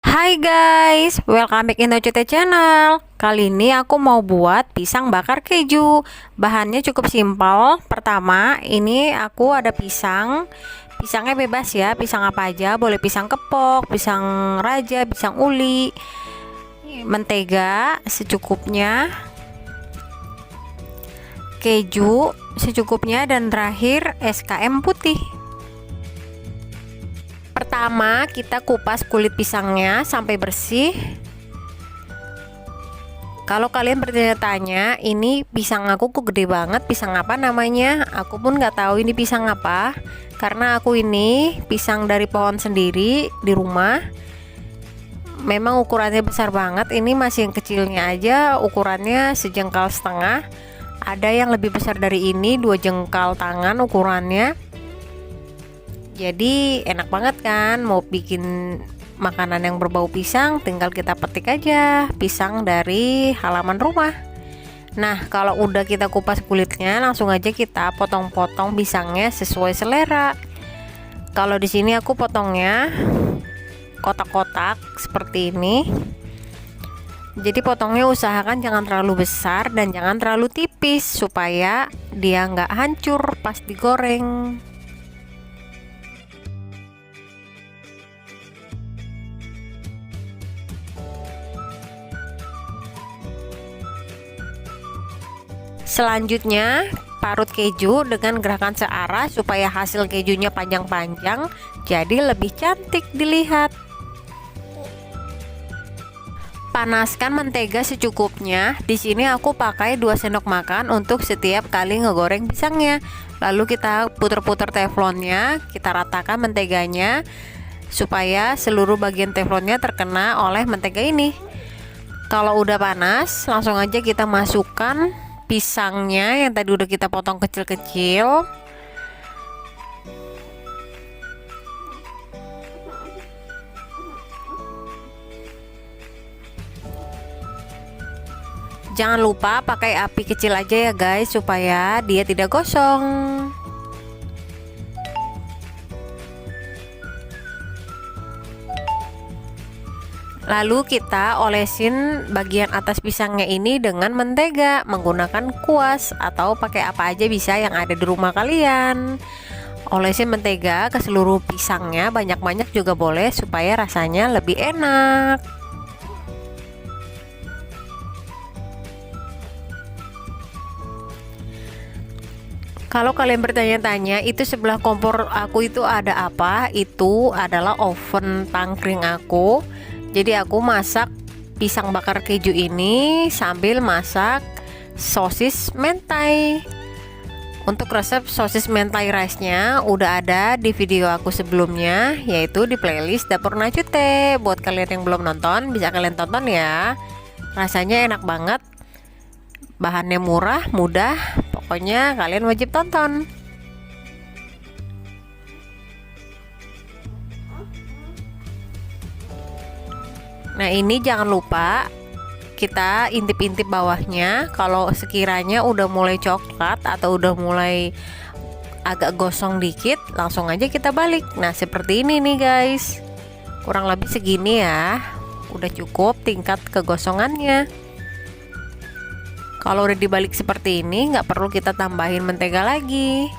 Hai guys, welcome back in OCT channel. Kali ini aku mau buat pisang bakar keju. Bahannya cukup simpel. Pertama, ini aku ada pisang. Pisangnya bebas ya, pisang apa aja, boleh pisang kepok, pisang raja, pisang uli. Mentega secukupnya. Keju secukupnya, dan terakhir SKM putih. Pertama, kita kupas kulit pisangnya sampai bersih. Kalau kalian bertanya-tanya, ini pisang aku kok gede banget, pisang apa namanya? Aku pun nggak tahu ini pisang apa, karena aku ini pisang dari pohon sendiri di rumah. Memang ukurannya besar banget, ini masih yang kecilnya aja, ukurannya sejengkal setengah. Ada yang lebih besar dari ini, 2 jengkal tangan ukurannya. Jadi enak banget kan, mau bikin makanan yang berbau pisang, tinggal kita petik aja pisang dari halaman rumah. Nah, kalau udah kita kupas kulitnya, langsung aja kita potong-potong pisangnya sesuai selera. Kalau di sini aku potongnya kotak-kotak seperti ini. Jadi potongnya usahakan jangan terlalu besar dan jangan terlalu tipis, supaya dia nggak hancur pas digoreng. Selanjutnya, parut keju dengan gerakan searah supaya hasil kejunya panjang-panjang, jadi lebih cantik dilihat. Panaskan mentega secukupnya. Di sini aku pakai 2 sendok makan untuk setiap kali ngegoreng pisangnya. Lalu kita puter-puter teflonnya, kita ratakan menteganya supaya seluruh bagian teflonnya terkena oleh mentega ini. Kalau udah panas, langsung aja kita masukkan pisangnya yang tadi udah kita potong kecil-kecil. Jangan lupa pakai api kecil aja ya guys, supaya dia tidak gosong. Lalu kita olesin bagian atas pisangnya ini dengan mentega menggunakan kuas atau pakai apa aja bisa yang ada di rumah kalian. Olesin mentega ke seluruh pisangnya, banyak-banyak juga boleh supaya rasanya lebih enak. Kalau kalian bertanya-tanya, itu sebelah kompor aku itu ada apa? Itu adalah oven tangkring aku. Jadi aku masak pisang bakar keju ini sambil masak sosis mentai. Untuk resep sosis mentai rice-nya udah ada di video aku sebelumnya, yaitu di playlist Dapur Nacute. Buat kalian yang belum nonton, bisa kalian tonton ya. Rasanya enak banget. Bahannya murah, mudah. Pokoknya kalian wajib tonton. Nah, ini jangan lupa kita intip-intip bawahnya. Kalau sekiranya udah mulai coklat atau udah mulai agak gosong dikit, langsung aja kita balik. Nah, seperti ini nih guys, kurang lebih segini ya, udah cukup tingkat kegosongannya. Kalau udah dibalik seperti ini, nggak perlu kita tambahin mentega lagi.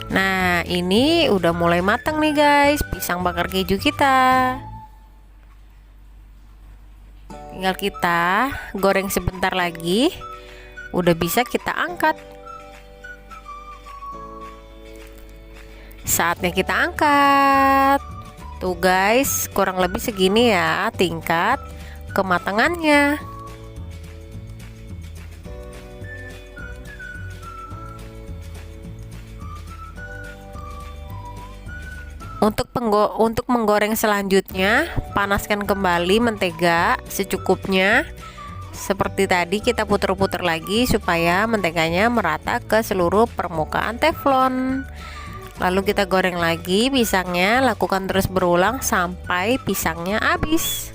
Nah, ini udah mulai matang nih guys, pisang bakar keju kita. Tinggal kita goreng sebentar lagi, udah bisa kita angkat. Saatnya kita angkat. Tuh guys, kurang lebih segini ya tingkat kematangannya. Untuk menggoreng selanjutnya, panaskan kembali mentega secukupnya. Seperti tadi, kita puter-puter lagi supaya menteganya merata ke seluruh permukaan teflon. Lalu kita goreng lagi pisangnya, lakukan terus berulang sampai pisangnya habis.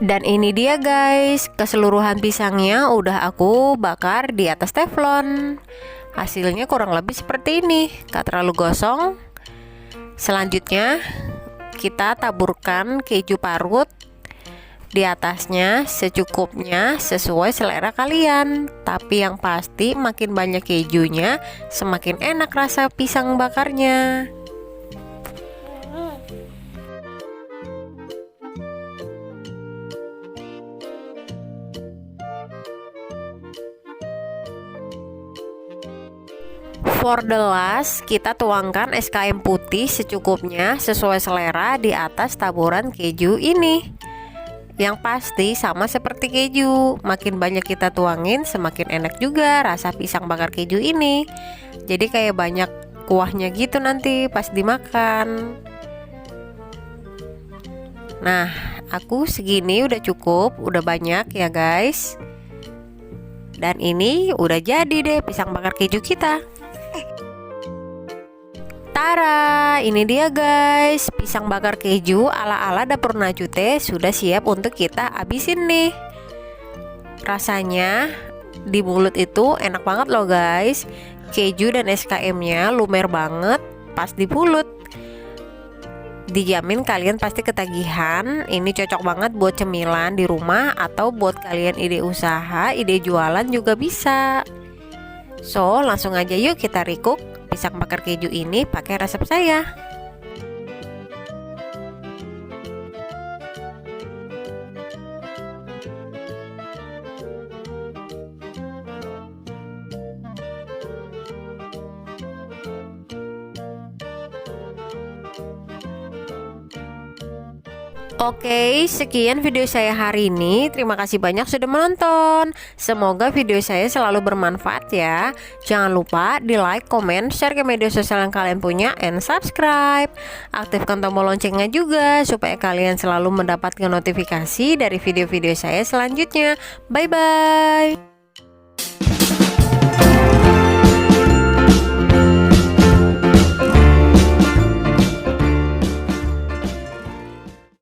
Dan ini dia guys, keseluruhan pisangnya udah aku bakar di atas teflon. Hasilnya kurang lebih seperti ini, gak terlalu gosong. Selanjutnya kita taburkan keju parut di atasnya secukupnya sesuai selera kalian. Tapi yang pasti makin banyak kejunya semakin enak rasa pisang bakarnya. For the last, kita tuangkan SKM putih secukupnya sesuai selera di atas taburan keju ini. Yang pasti sama seperti keju, makin banyak kita tuangin semakin enak juga rasa pisang bakar keju ini. Jadi kayak banyak kuahnya gitu nanti pas dimakan. Nah, aku segini udah cukup, udah banyak ya guys. Dan ini udah jadi deh pisang bakar keju kita. Tara, ini dia guys, pisang bakar keju ala-ala dapur Najute sudah siap untuk kita habisin nih. Rasanya di mulut itu enak banget loh guys. Keju dan SKM-nya lumer banget pas di mulut. Dijamin kalian pasti ketagihan. Ini cocok banget buat cemilan di rumah atau buat kalian ide usaha, ide jualan juga bisa. So, langsung aja yuk kita recook pisang bakar keju ini pakai resep saya. Oke, sekian video saya hari ini. Terima kasih banyak sudah menonton. Semoga video saya selalu bermanfaat ya. Jangan lupa di like, comment, share ke media sosial yang kalian punya, and subscribe. Aktifkan tombol loncengnya juga supaya kalian selalu mendapatkan notifikasi dari video-video saya selanjutnya. Bye-bye.